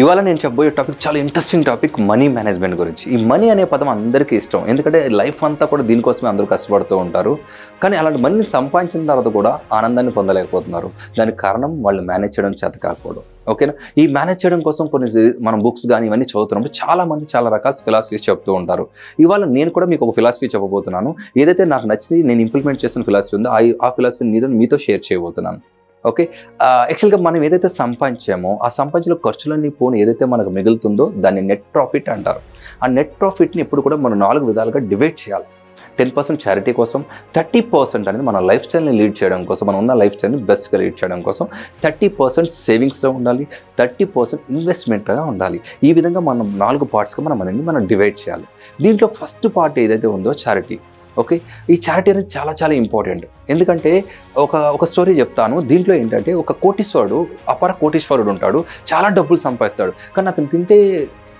ఇవాళ నేను చెప్పబోయే టాపిక్ చాలా ఇంట్రెస్టింగ్ టాపిక్, మనీ మేనేజ్మెంట్ గురించి. ఈ మనీ అనే పదం అందరికీ ఇష్టం, ఎందుకంటే లైఫ్ అంతా కూడా దీనికోసమే అందరూ కష్టపడుతూ ఉంటారు. కానీ అలాంటి మనీని సంపాదించిన తర్వాత కూడా ఆనందాన్ని పొందలేకపోతున్నారు. దానికి కారణం వాళ్ళు మేనేజ్ చేయడం చేత కాకపోవడం. ఓకేనా? ఈ మేనేజ్ చేయడం కోసం కొన్ని మనం బుక్స్ కానీ ఇవన్నీ చదువుతున్నప్పుడు చాలామంది చాలా రకాల ఫిలాసఫీస్ చెప్తూ ఉంటారు. ఇవాళ నేను కూడా మీకు ఒక ఫిలాసఫీ చెప్పబోతున్నాను. ఏదైతే నాకు నచ్చి నేను ఇంప్లిమెంట్ చేసిన ఫిలాసఫీ ఉందో ఆ ఫిలాసఫీని మీతో షేర్ చేయబోతున్నాను. ఓకే, యాక్చువల్గా మనం ఏదైతే సంపాదించామో ఆ సంపాదించిన ఖర్చులన్నీ పోను ఏదైతే మనకు మిగులుతుందో దాన్ని నెట్ ప్రాఫిట్ అంటారు. ఆ నెట్ ప్రాఫిట్ని ఎప్పుడు కూడా మనం 4 విధాలుగా డివైడ్ చేయాలి. 10% చారిటీ కోసం, 30% అనేది మన లైఫ్ స్టైల్ని లీడ్ చేయడం కోసం, మనం ఉన్న లైఫ్ స్టైల్ని బెస్ట్గా లీడ్ చేయడం కోసం, 30% సేవింగ్స్లో ఉండాలి, 30% ఇన్వెస్ట్మెంట్గా ఉండాలి. ఈ విధంగా మనం 4 పార్ట్స్గా మనం డివైడ్ చేయాలి. దీంట్లో ఫస్ట్ పార్ట్ ఏదైతే ఉందో చారిటీ. ఓకే, ఈ చారిటీ అనేది చాలా చాలా ఇంపార్టెంట్. ఎందుకంటే ఒక స్టోరీ చెప్తాను. దీంట్లో ఏంటంటే ఒక కోటీశ్వరుడు, అపర కోటీశ్వరుడు ఉంటాడు, చాలా డబ్బులు సంపాదిస్తాడు. కానీ అతను తింటే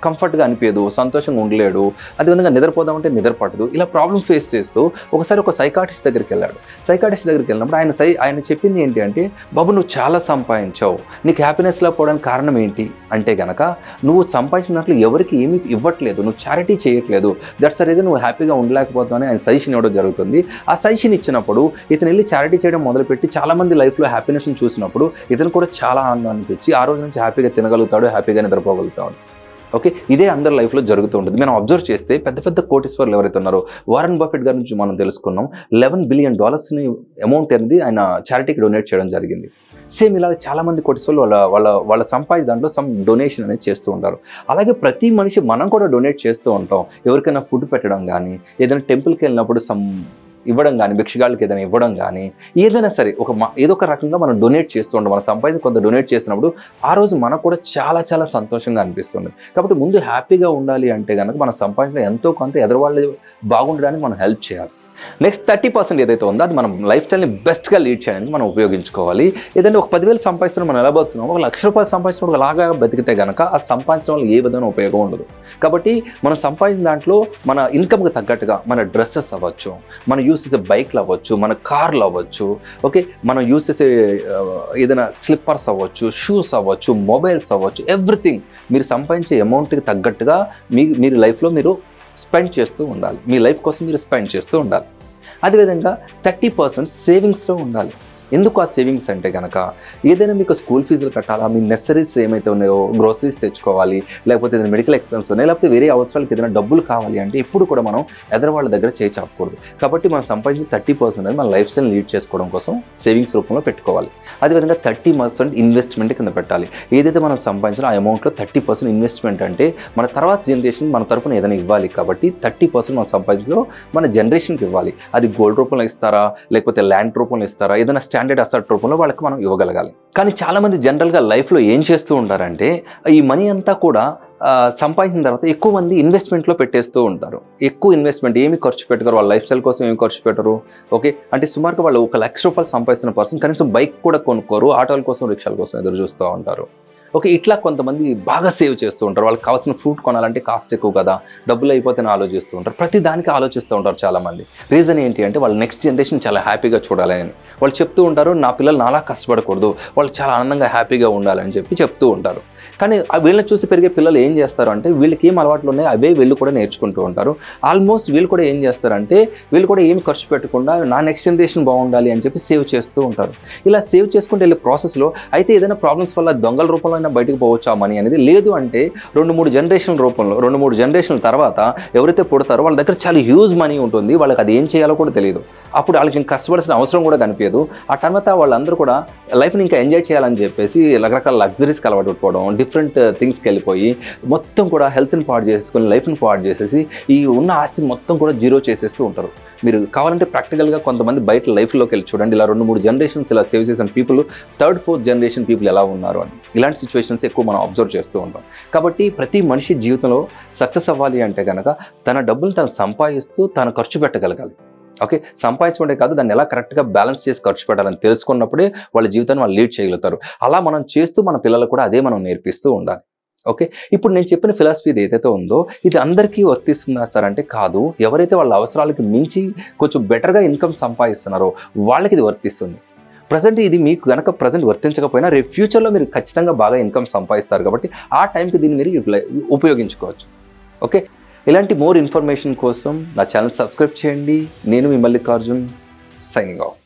కంఫర్ట్గా అనిపించదు, సంతోషంగా ఉండలేడు, అదేవిధంగా నిద్రపోదామంటే నిద్ర పట్టదు. ఇలా ప్రాబ్లమ్ ఫేస్ చేస్తూ ఒకసారి ఒక సైకాట్రిస్ట్ దగ్గరికి వెళ్ళాడు. సైకాట్రిస్ట్ దగ్గరికి వెళ్ళినప్పుడు ఆయన చెప్పింది ఏంటి అంటే, బాబు నువ్వు చాలా సంపాదించావు, నీకు హ్యాపీనెస్లో పోవడానికి కారణం ఏంటి అంటే గనక నువ్వు సంపాదించినట్లు ఎవరికి ఏమీ ఇవ్వట్లేదు, నువ్వు చారిటీ చేయట్లేదు, దట్స్ ద రీజన్ నువ్వు హ్యాపీగా ఉండలేకపోతావు ఆయన సజెషన్ ఇవ్వడం జరుగుతుంది. ఆ సజెషన్ ఇచ్చినప్పుడు ఇతను వెళ్ళి చారిటీ చేయడం మొదలుపెట్టి చాలామంది లైఫ్లో హ్యాపీనెస్ని చూసినప్పుడు ఇతను కూడా చాలా ఆనందం అనిపించి ఆ రోజు నుంచి హ్యాపీగా తినగలుగుతాడు, హ్యాపీగా నిద్రపోగలుగుతాడు. ఓకే, ఇదే అందరి లైఫ్లో జరుగుతూ ఉంటుంది. మనం అబ్జర్వ్ చేస్తే పెద్ద పెద్ద కోటీశ్వర్లు ఎవరైతే ఉన్నారో, వారన్ బఫెట్ గారి నుంచి మనం తెలుసుకున్నాం. $11 బిలియన్ అమౌంట్ అనేది ఆయన చారిటీకి డొనేట్ చేయడం జరిగింది. సేమ్ ఇలా చాలామంది కోటీశ్వర్లు వాళ్ళ సంపాదించిన దాంట్లో సమ్ డొనేషన్ అనేది చేస్తూ ఉంటారు. అలాగే ప్రతి మనిషి మనం కూడా డొనేట్ చేస్తూ ఉంటాం. ఎవరికైనా ఫుడ్ పెట్టడం కానీ, ఏదైనా టెంపుల్కి వెళ్ళినప్పుడు ఇవ్వడం కానీ, భిక్షగాళ్ళకి ఏదైనా ఇవ్వడం కానీ, ఏదైనా సరే ఏదో ఒక రకంగా మనం డొనేట్ చేస్తూ ఉంటాం. మన సంపాదన కొంత డొనేట్ చేస్తున్నప్పుడు ఆ రోజు మనకు కూడా చాలా చాలా సంతోషంగా అనిపిస్తుంది. కాబట్టి ముందు హ్యాపీగా ఉండాలి అంటే కనుక మన సంపాదన ఎంతో కొంత ఎదురువాళ్ళు బాగుండడానికి మనం హెల్ప్ చేయాలి. నెక్స్ట్ 30% ఏదైతే ఉందో అది మనం లైఫ్ స్టైల్ని బెస్ట్గా లీడ్ చేయడానికి మనం ఉపయోగించుకోవాలి. ఏదంటే ఒక 10,000 సంపాదిస్తున్నాం, మనం ఎలా బతుకుతున్నామో ఒక ₹1,00,000 సంపాదించినప్పుడు అలాగా బతికితే కనుక ఆ సంపాదించడం వల్ల ఏ విధమైన ఉపయోగం ఉండదు. కాబట్టి మనం సంపాదించిన దాంట్లో మన ఇన్కమ్కి తగ్గట్టుగా మన డ్రెస్సెస్ అవ్వచ్చు, మనం యూస్ చేసే బైక్లు అవ్వచ్చు, మన కార్లు అవ్వచ్చు, ఓకే, మనం యూస్ చేసే ఏదైనా స్లిప్పర్స్ అవ్వచ్చు, షూస్ అవ్వచ్చు, మొబైల్స్ అవ్వచ్చు, ఎవ్రీథింగ్ మీరు సంపాదించే అమౌంట్కి తగ్గట్టుగా మీరు లైఫ్లో మీరు స్పెండ్ చేస్తూ ఉండాలి. మీ లైఫ్ కోసం మీరు స్పెండ్ చేస్తూ ఉండాలి. అదేవిధంగా 30% సేవింగ్స్లో ఉండాలి. ఎందుకు ఆ సేవింగ్స్ అంటే కనుక ఏదైనా మీకు స్కూల్ ఫీజులు కట్టాలా, మీ నెసరీస్ ఏమైతే ఉన్నాయో, గ్రోసరీస్ తెచ్చుకోవాలి, లేకపోతే ఏదైనా మెడికల్ ఎక్స్పెన్స్ ఉన్నాయి, లేకపోతే వేరే అవసరాలకు ఏదైనా డబ్బులు కావాలి అంటే ఎప్పుడు కూడా మనం ఎదరవాళ్ళ దగ్గర చేయి చాపకూడదు. కాబట్టి మనం సంపాదించిన 30% అనేది మన లైఫ్ స్టైల్ లీడ్ చేసుకోవడం కోసం సేవింగ్స్ రూపంలో పెట్టుకోవాలి. అదేవిధంగా 30% ఇన్వెస్ట్మెంట్ కింద పెట్టాలి. ఏదైతే మనం సంపాదించిన ఆ అమౌంట్లో 30% ఇన్వెస్ట్మెంట్ అంటే మన తర్వాత జనరేషన్ మన తరపున ఏదైనా ఇవ్వాలి. కాబట్టి 30% మన సంపాదించలో మన జనరేషన్కి ఇవ్వాలి. అది గోల్డ్ రూపంలో ఇస్తారా, లేకపోతే ల్యాండ్ రూపంలో ఇస్తారా, ఏదైనా స్టాండర్డ్ అసెట్ రూపంలో వాళ్ళకి మనం ఇవ్వగలగాలి. కానీ చాలామంది జనరల్గా లైఫ్లో ఏం చేస్తూ ఉంటారంటే ఈ మనీ అంతా కూడా సంపాదించిన తర్వాత ఎక్కువ మంది ఇన్వెస్ట్మెంట్లో పెట్టేస్తూ ఉంటారు. ఎక్కువ ఇన్వెస్ట్మెంట్ ఏమి ఖర్చు పెట్టరు, వాళ్ళ లైఫ్ స్టైల్ కోసం ఏమి ఖర్చు పెట్టరు. ఓకే, అంటే సుమారుగా వాళ్ళు ₹1,00,000 సంపాదిస్తున్న పర్సన్ కనీసం బైక్ కూడా కొనుక్కోరు, ఆటోల కోసం, రిక్షాల కోసం ఎదురు చూస్తూ ఉంటారు. ఓకే, ఇట్లా కొంతమంది బాగా సేవ్ చేస్తూ ఉంటారు. వాళ్ళకి కావాల్సిన ఫ్రూట్ కొనాలంటే కాస్ట్ ఎక్కువ కదా, డబ్బులు అయిపోతేనే ఆలోచిస్తూ ఉంటారు. ప్రతి దానికి ఆలోచిస్తూ ఉంటారు చాలామంది. రీజన్ ఏంటి అంటే వాళ్ళు నెక్స్ట్ జనరేషన్ చాలా హ్యాపీగా చూడాలని వాళ్ళు చెప్తూ ఉంటారు. నా పిల్లలు నాలా కష్టపడకూడదు, వాళ్ళు చాలా ఆనందంగా హ్యాపీగా ఉండాలని చెప్తూ ఉంటారు. కానీ వీళ్ళని చూసి పెరిగే పిల్లలు ఏం చేస్తారు అంటే వీళ్ళకి ఏం అలవాట్లు ఉన్నాయో అవే వీళ్ళు కూడా నేర్చుకుంటూ ఉంటారు. ఆల్మోస్ట్ వీళ్ళు కూడా ఏం చేస్తారంటే వీళ్ళు కూడా ఏమి ఖర్చు పెట్టకుండా నా నెక్స్ట్ జనరేషన్ బాగుండాలి అని చెప్పి సేవ్ చేస్తూ ఉంటారు. ఇలా సేవ్ చేసుకుంటూ వెళ్ళే ప్రాసెస్లో అయితే ఏదైనా ప్రాబ్లమ్స్ వల్ల దొంగల రూపంలో అయినా బయటకు పోవచ్చు ఆ మనీ అనేది. లేదు అంటే 2-3 జనరేషన్ల రూపంలో 2-3 జనరేషన్ల తర్వాత ఎవరైతే పుడతారో వాళ్ళ దగ్గర చాలా హ్యూజ్ మనీ ఉంటుంది, వాళ్ళకి అది ఏం చేయాలో కూడా తెలియదు. అప్పుడు వాళ్ళకి ఇంకా కష్టపడాల్సిన అవసరం కూడా కనిపించదు. ఆ తర్వాత వాళ్ళందరూ కూడా లైఫ్ని ఇంకా ఎంజాయ్ చేయాలని చెప్పేసి రకరకాల లగ్జరీస్కి అలవాటు పెట్టుకోవడం, డిఫరెంట్ థింగ్స్కి వెళ్ళిపోయి మొత్తం కూడా హెల్త్ని పాడు చేసుకొని లైఫ్ని పాడు చేసేసి ఈ ఉన్న ఆస్తిని మొత్తం కూడా జీరో చేసేస్తూ ఉంటారు. మీరు కావాలంటే ప్రాక్టికల్గా కొంతమంది బయట లైఫ్లోకి వెళ్ళి చూడండి. ఇలా 2-3 జనరేషన్స్ ఇలా సేవ్ చేసిన people 3rd, 4th generation people ఎలా ఉన్నారు అని. ఇలాంటి సిచ్యువేషన్స్ ఎక్కువ మనం అబ్జర్వ్ చేస్తూ ఉంటాం. కాబట్టి ప్రతి మనిషి జీవితంలో సక్సెస్ అవ్వాలి అంటే కనుక తన డబ్బులు తను సంపాదిస్తూ తను ఖర్చు పెట్టగలగాలి. ఓకే, సంపాదించుకుంటే కాదు, దాన్ని ఎలా కరెక్ట్గా బ్యాలెన్స్ చేసి ఖర్చు పెట్టాలని తెలుసుకున్నప్పుడే వాళ్ళ జీవితాన్ని వాళ్ళు లీడ్ చేయగలుగుతారు. అలా మనం చేస్తూ మన పిల్లలకు కూడా అదే మనం నేర్పిస్తూ ఉండాలి. ఓకే, ఇప్పుడు నేను చెప్పిన ఫిలాసఫీ ఏదైతే ఉందో ఇది అందరికీ వర్తిస్తుందా సార్ అంటే కాదు. ఎవరైతే వాళ్ళ అవసరాలకు మించి కొంచెం బెటర్గా ఇన్కమ్ సంపాదిస్తున్నారో వాళ్ళకి ఇది వర్తిస్తుంది. ప్రజెంట్ ఇది మీకు కనుక ప్రజెంట్ వర్తించకపోయినా రేపు ఫ్యూచర్లో మీరు ఖచ్చితంగా బాగా ఇన్కమ్ సంపాదిస్తారు కాబట్టి ఆ టైంకి దీన్ని మీరు ఉపయోగించుకోవచ్చు. ఓకే, ఇలాంటి మోర్ ఇన్ఫర్మేషన్ కోసం నా ఛానల్ సబ్స్క్రైబ్ చేయండి. నేను మీ మల్లికార్జున్, సైనింగ్ ఆఫ్.